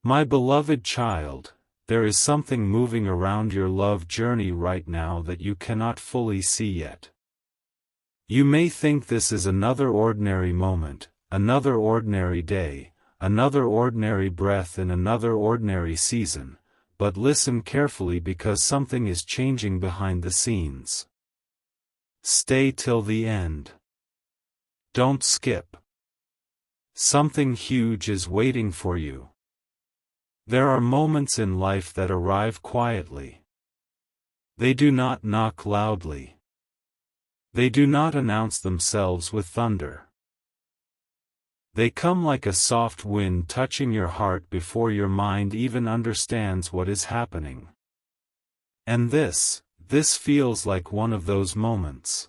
My beloved child, there is something moving around your love journey right now that you cannot fully see yet. You may think this is another ordinary moment, another ordinary day, another ordinary breath in another ordinary season, but listen carefully because something is changing behind the scenes. Stay till the end. Don't skip. Something huge is waiting for you. There are moments in life that arrive quietly. They do not knock loudly. They do not announce themselves with thunder. They come like a soft wind touching your heart before your mind even understands what is happening. And this feels like one of those moments.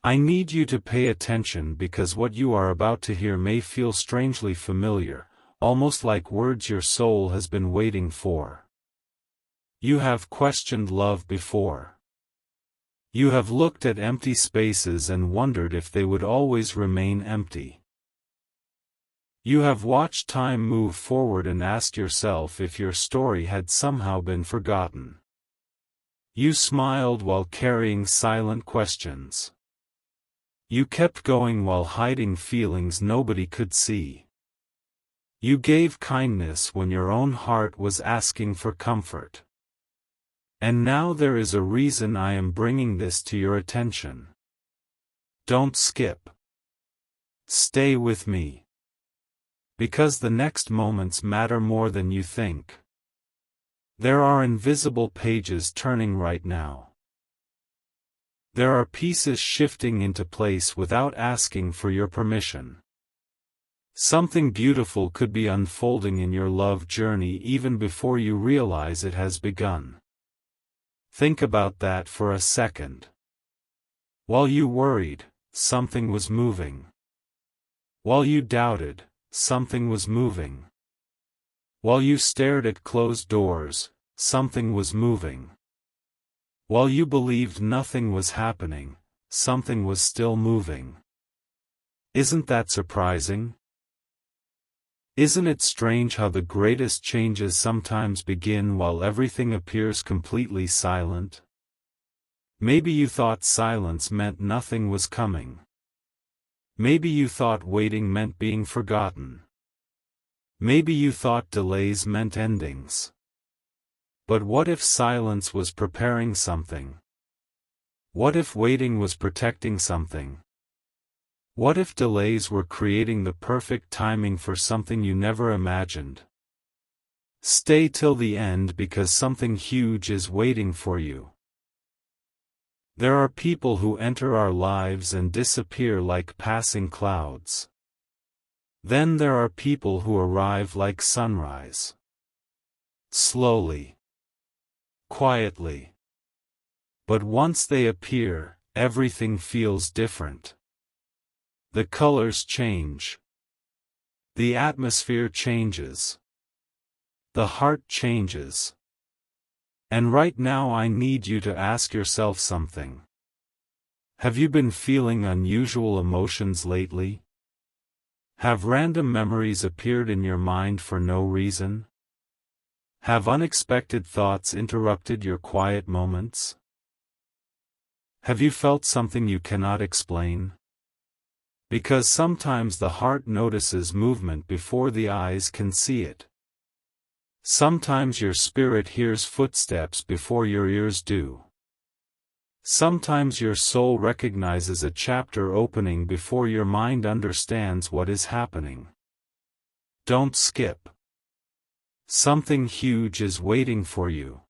I need you to pay attention because what you are about to hear may feel strangely familiar, almost like words your soul has been waiting for. You have questioned love before. You have looked at empty spaces and wondered if they would always remain empty. You have watched time move forward and asked yourself if your story had somehow been forgotten. You smiled while carrying silent questions. You kept going while hiding feelings nobody could see. You gave kindness when your own heart was asking for comfort. And now there is a reason I am bringing this to your attention. Don't skip. Stay with me. Because the next moments matter more than you think. There are invisible pages turning right now. There are pieces shifting into place without asking for your permission. Something beautiful could be unfolding in your love journey even before you realize it has begun. Think about that for a second. While you worried, something was moving. While you doubted, something was moving. While you stared at closed doors, something was moving. While you believed nothing was happening, something was still moving. Isn't that surprising? Isn't it strange how the greatest changes sometimes begin while everything appears completely silent? Maybe you thought silence meant nothing was coming. Maybe you thought waiting meant being forgotten. Maybe you thought delays meant endings. But what if silence was preparing something? What if waiting was protecting something? What if delays were creating the perfect timing for something you never imagined? Stay till the end because something huge is waiting for you. There are people who enter our lives and disappear like passing clouds. Then there are people who arrive like sunrise. Slowly. Quietly. But once they appear, everything feels different. The colors change. The atmosphere changes. The heart changes. And right now I need you to ask yourself something. Have you been feeling unusual emotions lately? Have random memories appeared in your mind for no reason? Have unexpected thoughts interrupted your quiet moments? Have you felt something you cannot explain? Because sometimes the heart notices movement before the eyes can see it. Sometimes your spirit hears footsteps before your ears do. Sometimes your soul recognizes a chapter opening before your mind understands what is happening. Don't skip. Something huge is waiting for you.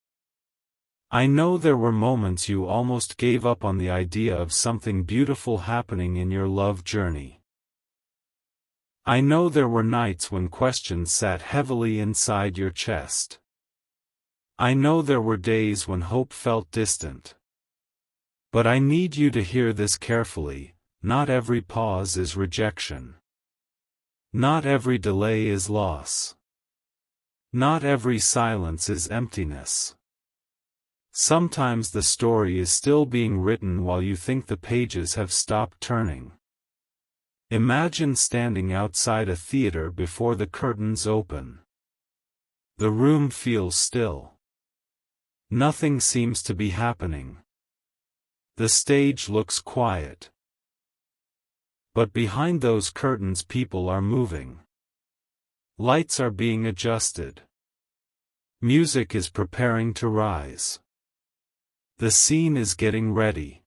I know there were moments you almost gave up on the idea of something beautiful happening in your love journey. I know there were nights when questions sat heavily inside your chest. I know there were days when hope felt distant. But I need you to hear this carefully, not every pause is rejection. Not every delay is loss. Not every silence is emptiness. Sometimes the story is still being written while you think the pages have stopped turning. Imagine standing outside a theater before the curtains open. The room feels still. Nothing seems to be happening. The stage looks quiet. But behind those curtains people are moving. Lights are being adjusted. Music is preparing to rise. The scene is getting ready.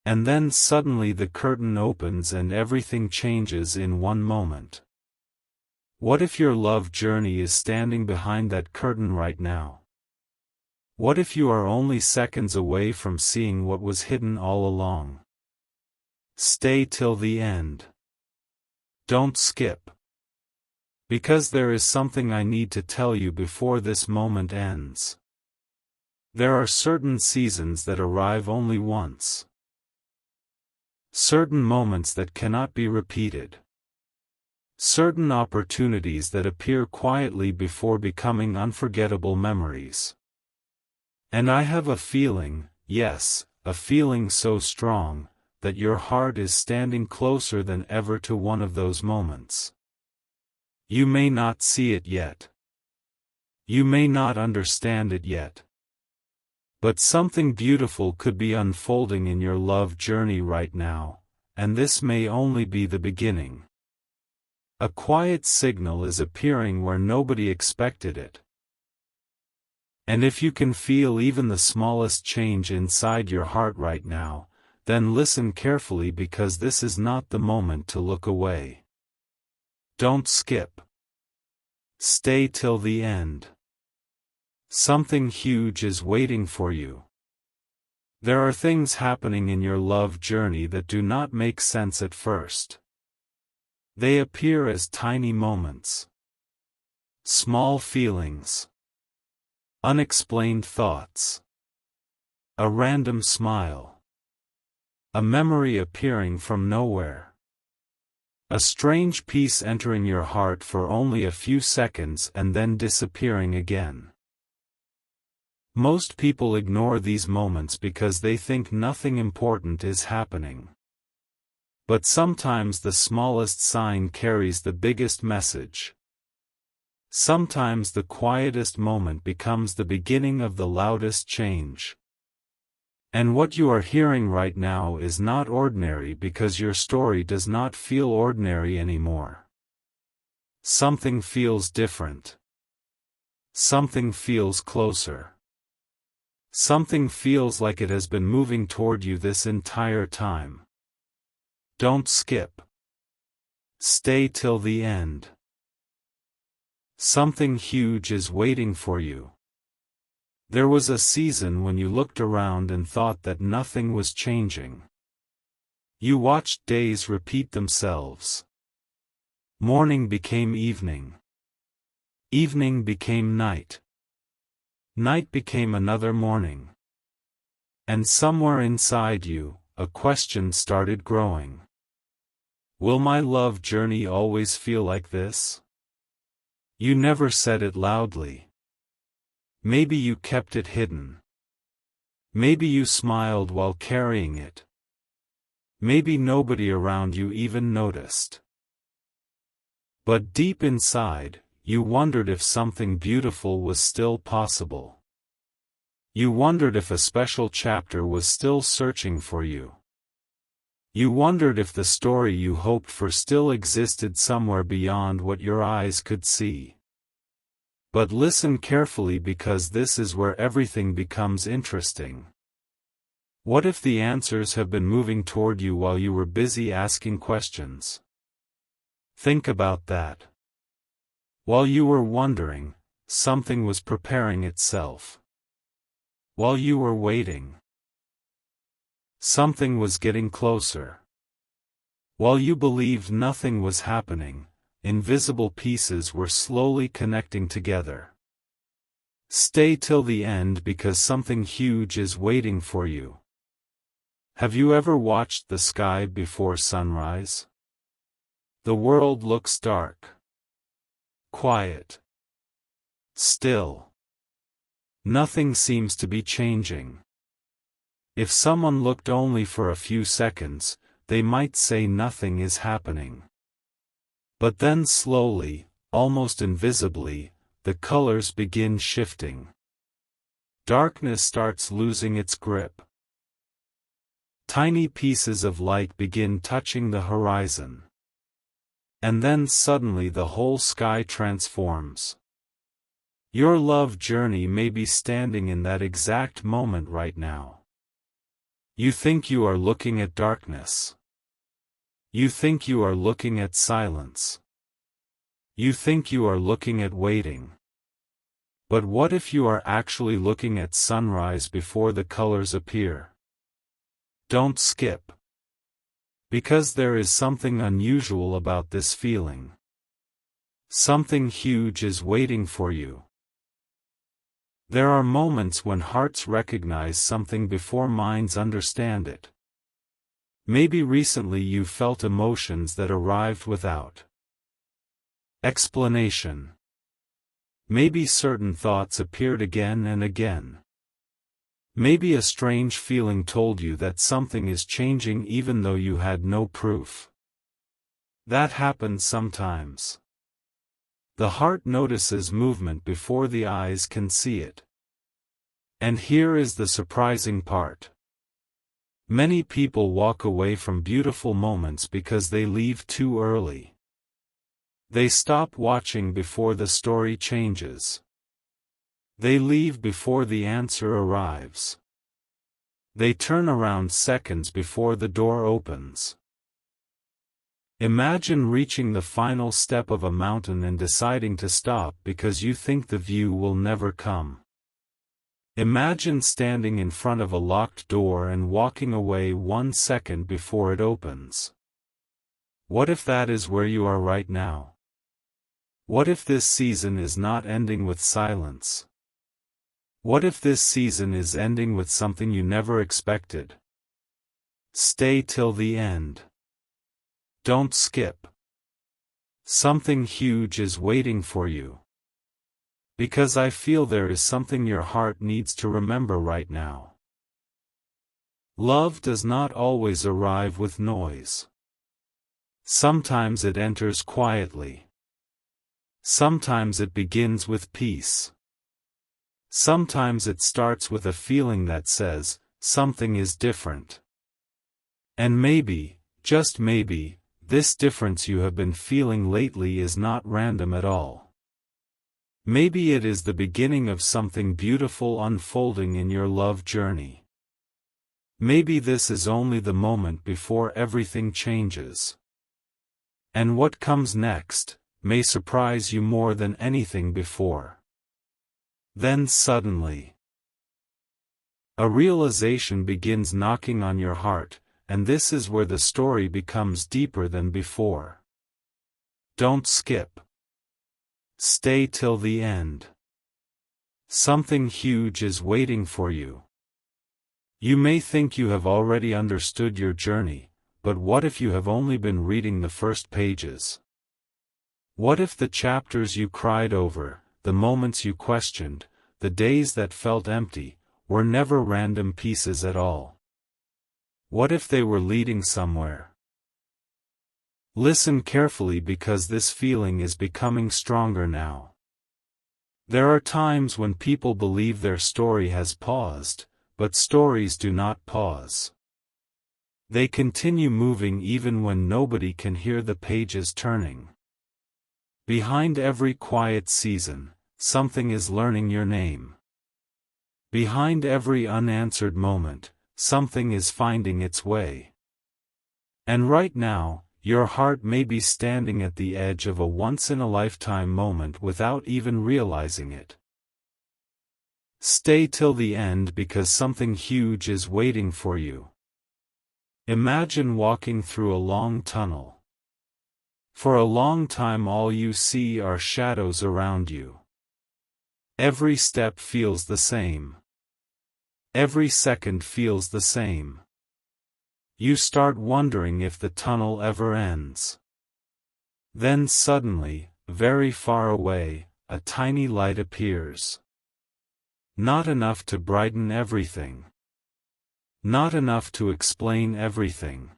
And then suddenly the curtain opens and everything changes in one moment. What if your love journey is standing behind that curtain right now? What if you are only seconds away from seeing what was hidden all along? Stay till the end. Don't skip. Because there is something I need to tell you before this moment ends. There are certain seasons that arrive only once. Certain moments that cannot be repeated. Certain opportunities that appear quietly before becoming unforgettable memories. And I have a feeling, yes, a feeling so strong, that your heart is standing closer than ever to one of those moments. You may not see it yet. You may not understand it yet. But something beautiful could be unfolding in your love journey right now, and this may only be the beginning. A quiet signal is appearing where nobody expected it. And if you can feel even the smallest change inside your heart right now, then listen carefully because this is not the moment to look away. Don't skip. Stay till the end. Something huge is waiting for you. There are things happening in your love journey that do not make sense at first. They appear as tiny moments. Small feelings. Unexplained thoughts. A random smile. A memory appearing from nowhere. A strange peace entering your heart for only a few seconds and then disappearing again. Most people ignore these moments because they think nothing important is happening. But sometimes the smallest sign carries the biggest message. Sometimes the quietest moment becomes the beginning of the loudest change. And what you are hearing right now is not ordinary because your story does not feel ordinary anymore. Something feels different. Something feels closer. Something feels like it has been moving toward you this entire time. Don't skip. Stay till the end. Something huge is waiting for you. There was a season when you looked around and thought that nothing was changing. You watched days repeat themselves. Morning became evening. Evening became night. Night became another morning. And somewhere inside you, a question started growing. Will my love journey always feel like this? You never said it loudly. Maybe you kept it hidden. Maybe you smiled while carrying it. Maybe nobody around you even noticed. But deep inside, you wondered if something beautiful was still possible. You wondered if a special chapter was still searching for you. You wondered if the story you hoped for still existed somewhere beyond what your eyes could see. But listen carefully because this is where everything becomes interesting. What if the answers have been moving toward you while you were busy asking questions? Think about that. While you were wondering, something was preparing itself. While you were waiting, something was getting closer. While you believed nothing was happening, invisible pieces were slowly connecting together. Stay till the end because something huge is waiting for you. Have you ever watched the sky before sunrise? The world looks dark. Quiet. Still. Nothing seems to be changing. If someone looked only for a few seconds, they might say nothing is happening. But then slowly, almost invisibly, the colors begin shifting. Darkness starts losing its grip. Tiny pieces of light begin touching the horizon. And then suddenly the whole sky transforms. Your love journey may be standing in that exact moment right now. You think you are looking at darkness. You think you are looking at silence. You think you are looking at waiting. But what if you are actually looking at sunrise before the colors appear? Don't skip. Because there is something unusual about this feeling. Something huge is waiting for you. There are moments when hearts recognize something before minds understand it. Maybe recently you felt emotions that arrived without explanation. Maybe certain thoughts appeared again and again. Maybe a strange feeling told you that something is changing even though you had no proof. That happens sometimes. The heart notices movement before the eyes can see it. And here is the surprising part. Many people walk away from beautiful moments because they leave too early. They stop watching before the story changes. They leave before the answer arrives. They turn around seconds before the door opens. Imagine reaching the final step of a mountain and deciding to stop because you think the view will never come. Imagine standing in front of a locked door and walking away 1 second before it opens. What if that is where you are right now? What if this season is not ending with silence? What if this season is ending with something you never expected? Stay till the end. Don't skip. Something huge is waiting for you. Because I feel there is something your heart needs to remember right now. Love does not always arrive with noise. Sometimes it enters quietly. Sometimes it begins with peace. Sometimes it starts with a feeling that says, something is different. And maybe, just maybe, this difference you have been feeling lately is not random at all. Maybe it is the beginning of something beautiful unfolding in your love journey. Maybe this is only the moment before everything changes. And what comes next may surprise you more than anything before. Then suddenly, a realization begins knocking on your heart, and this is where the story becomes deeper than before. Don't skip. Stay till the end. Something huge is waiting for you. You may think you have already understood your journey, but what if you have only been reading the first pages? What if the chapters you cried over, the moments you questioned, the days that felt empty, were never random pieces at all? What if they were leading somewhere? Listen carefully because this feeling is becoming stronger now. There are times when people believe their story has paused, but stories do not pause. They continue moving even when nobody can hear the pages turning. Behind every quiet season, something is learning your name. Behind every unanswered moment, something is finding its way. And right now, your heart may be standing at the edge of a once-in-a-lifetime moment without even realizing it. Stay till the end because something huge is waiting for you. Imagine walking through a long tunnel. For a long time all you see are shadows around you. Every step feels the same. Every second feels the same. You start wondering if the tunnel ever ends. Then suddenly, very far away, a tiny light appears. Not enough to brighten everything. Not enough to explain everything.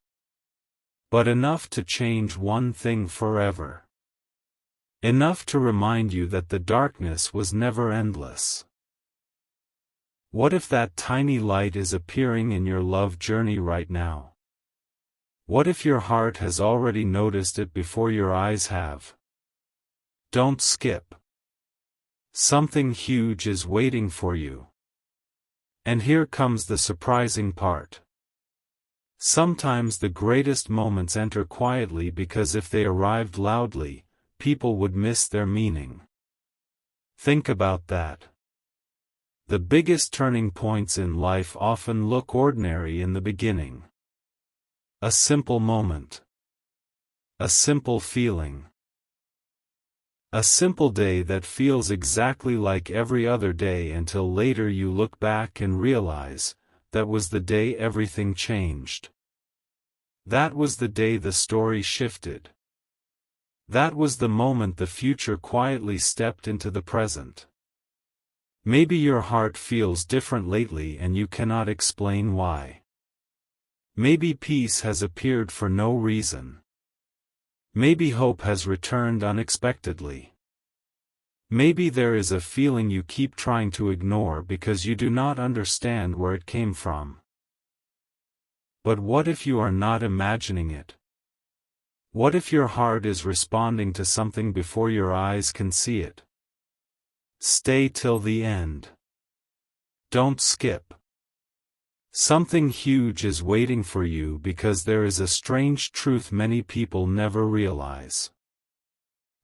But enough to change one thing forever. Enough to remind you that the darkness was never endless. What if that tiny light is appearing in your love journey right now? What if your heart has already noticed it before your eyes have? Don't skip. Something huge is waiting for you. And here comes the surprising part. Sometimes the greatest moments enter quietly because if they arrived loudly, people would miss their meaning. Think about that. The biggest turning points in life often look ordinary in the beginning. A simple moment. A simple feeling. A simple day that feels exactly like every other day until later you look back and realize, that was the day everything changed. That was the day the story shifted. That was the moment the future quietly stepped into the present. Maybe your heart feels different lately and you cannot explain why. Maybe peace has appeared for no reason. Maybe hope has returned unexpectedly. Maybe there is a feeling you keep trying to ignore because you do not understand where it came from. But what if you are not imagining it? What if your heart is responding to something before your eyes can see it? Stay till the end. Don't skip. Something huge is waiting for you because there is a strange truth many people never realize.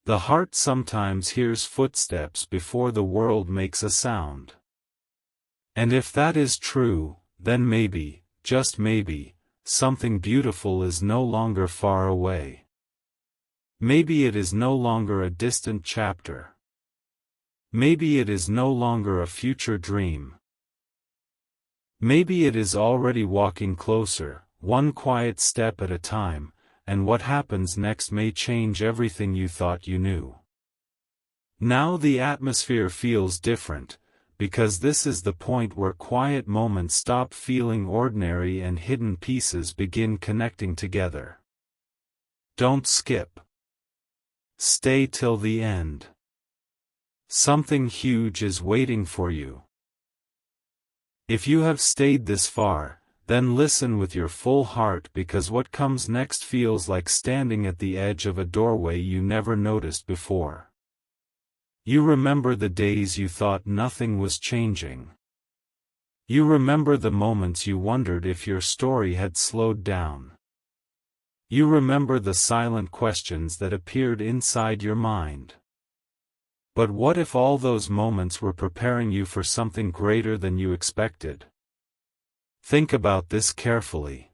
The heart sometimes hears footsteps before the world makes a sound. And if that is true, then maybe, just maybe, something beautiful is no longer far away. Maybe it is no longer a distant chapter. Maybe it is no longer a future dream. Maybe it is already walking closer, one quiet step at a time, and what happens next may change everything you thought you knew. Now the atmosphere feels different, because this is the point where quiet moments stop feeling ordinary and hidden pieces begin connecting together. Don't skip. Stay till the end. Something huge is waiting for you. If you have stayed this far, then listen with your full heart because what comes next feels like standing at the edge of a doorway you never noticed before. You remember the days you thought nothing was changing. You remember the moments you wondered if your story had slowed down. You remember the silent questions that appeared inside your mind. But what if all those moments were preparing you for something greater than you expected? Think about this carefully.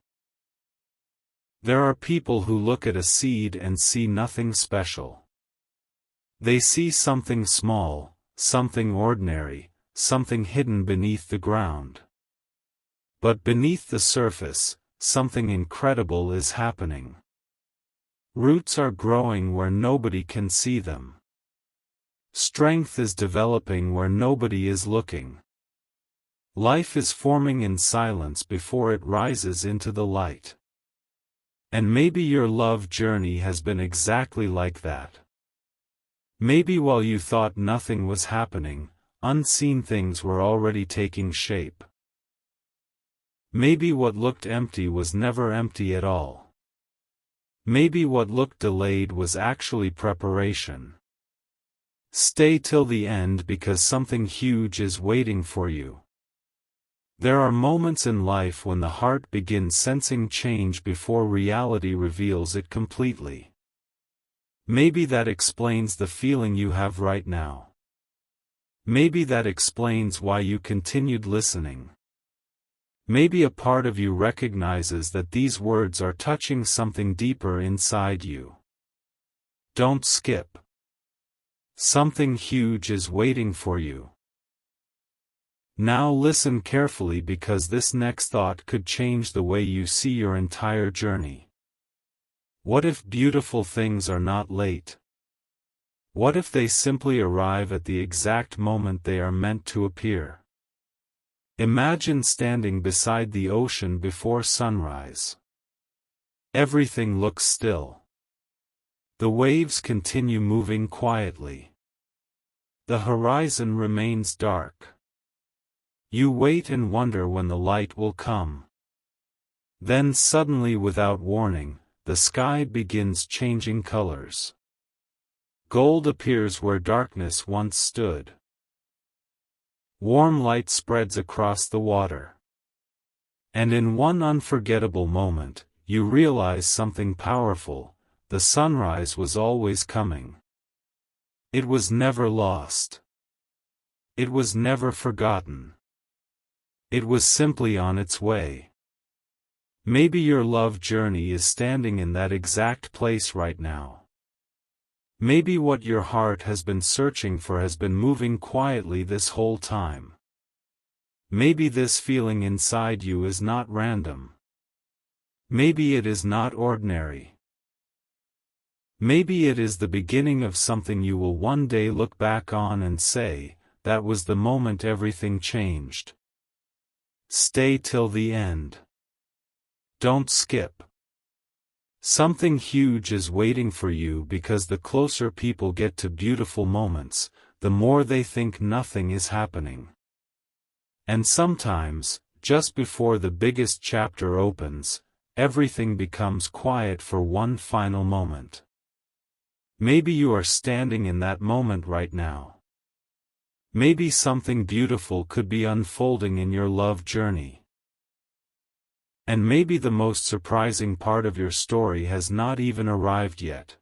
There are people who look at a seed and see nothing special. They see something small, something ordinary, something hidden beneath the ground. But beneath the surface, something incredible is happening. Roots are growing where nobody can see them. Strength is developing where nobody is looking. Life is forming in silence before it rises into the light. And maybe your love journey has been exactly like that. Maybe while you thought nothing was happening, unseen things were already taking shape. Maybe what looked empty was never empty at all. Maybe what looked delayed was actually preparation. Stay till the end because something huge is waiting for you. There are moments in life when the heart begins sensing change before reality reveals it completely. Maybe that explains the feeling you have right now. Maybe that explains why you continued listening. Maybe a part of you recognizes that these words are touching something deeper inside you. Don't skip. Something huge is waiting for you. Now listen carefully because this next thought could change the way you see your entire journey. What if beautiful things are not late? What if they simply arrive at the exact moment they are meant to appear? Imagine standing beside the ocean before sunrise. Everything looks still. The waves continue moving quietly. The horizon remains dark. You wait and wonder when the light will come. Then suddenly, without warning, the sky begins changing colors. Gold appears where darkness once stood. Warm light spreads across the water. And in one unforgettable moment, you realize something powerful: the sunrise was always coming. It was never lost. It was never forgotten. It was simply on its way. Maybe your love journey is standing in that exact place right now. Maybe what your heart has been searching for has been moving quietly this whole time. Maybe this feeling inside you is not random. Maybe it is not ordinary. Maybe it is the beginning of something you will one day look back on and say, "That was the moment everything changed." Stay till the end. Don't skip. Something huge is waiting for you, because the closer people get to beautiful moments, the more they think nothing is happening. And sometimes, just before the biggest chapter opens, everything becomes quiet for one final moment. Maybe you are standing in that moment right now. Maybe something beautiful could be unfolding in your love journey. And maybe the most surprising part of your story has not even arrived yet.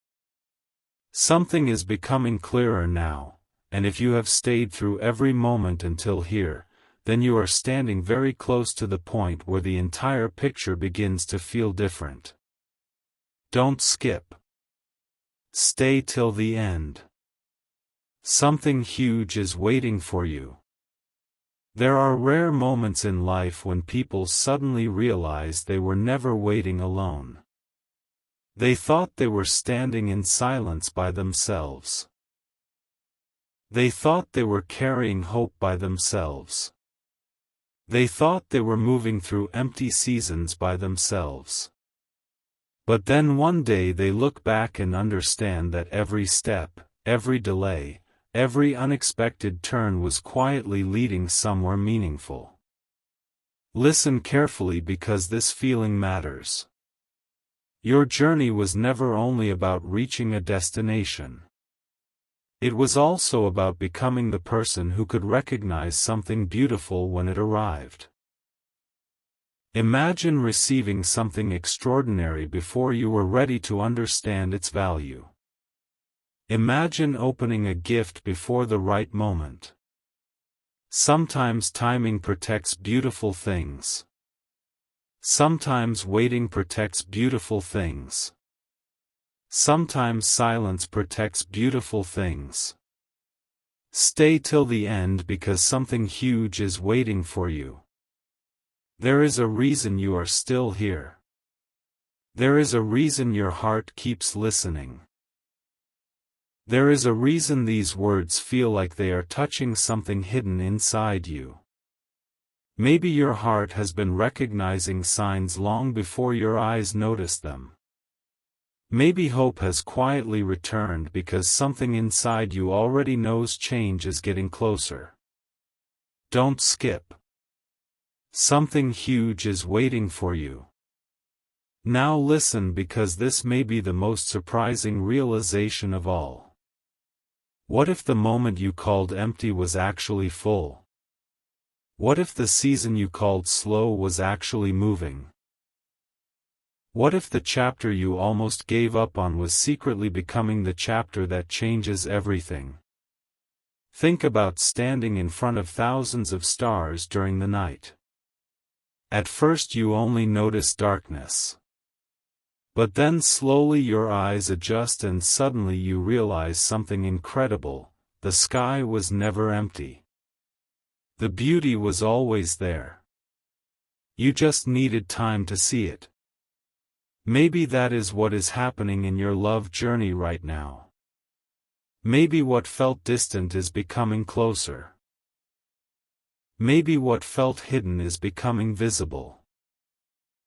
Something is becoming clearer now, and if you have stayed through every moment until here, then you are standing very close to the point where the entire picture begins to feel different. Don't skip. Stay till the end. Something huge is waiting for you. There are rare moments in life when people suddenly realize they were never waiting alone. They thought they were standing in silence by themselves. They thought they were carrying hope by themselves. They thought they were moving through empty seasons by themselves. But then one day they look back and understand that every step, every delay, every unexpected turn was quietly leading somewhere meaningful. Listen carefully, because this feeling matters. Your journey was never only about reaching a destination. It was also about becoming the person who could recognize something beautiful when it arrived. Imagine receiving something extraordinary before you were ready to understand its value. Imagine opening a gift before the right moment. Sometimes timing protects beautiful things. Sometimes waiting protects beautiful things. Sometimes silence protects beautiful things. Stay till the end, because something huge is waiting for you. There is a reason you are still here. There is a reason your heart keeps listening. There is a reason these words feel like they are touching something hidden inside you. Maybe your heart has been recognizing signs long before your eyes noticed them. Maybe hope has quietly returned because something inside you already knows change is getting closer. Don't skip. Something huge is waiting for you. Now listen, because this may be the most surprising realization of all. What if the moment you called empty was actually full? What if the season you called slow was actually moving? What if the chapter you almost gave up on was secretly becoming the chapter that changes everything? Think about standing in front of thousands of stars during the night. At first you only notice darkness. But then slowly your eyes adjust and suddenly you realize something incredible: the sky was never empty. The beauty was always there. You just needed time to see it. Maybe that is what is happening in your love journey right now. Maybe what felt distant is becoming closer. Maybe what felt hidden is becoming visible.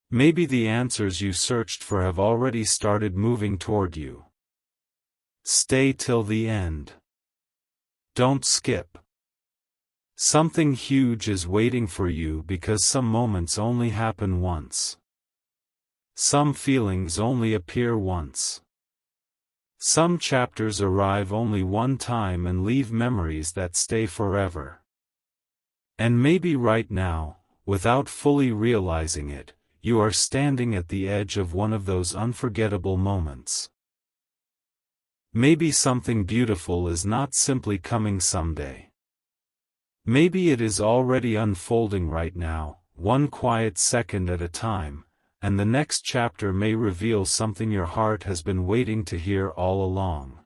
Maybe the answers you searched for have already started moving toward you. Stay till the end. Don't skip. Something huge is waiting for you because some moments only happen once. Some feelings only appear once. Some chapters arrive only one time and leave memories that stay forever. And maybe right now, without fully realizing it, you are standing at the edge of one of those unforgettable moments. Maybe something beautiful is not simply coming someday. Maybe it is already unfolding right now, one quiet second at a time, and the next chapter may reveal something your heart has been waiting to hear all along.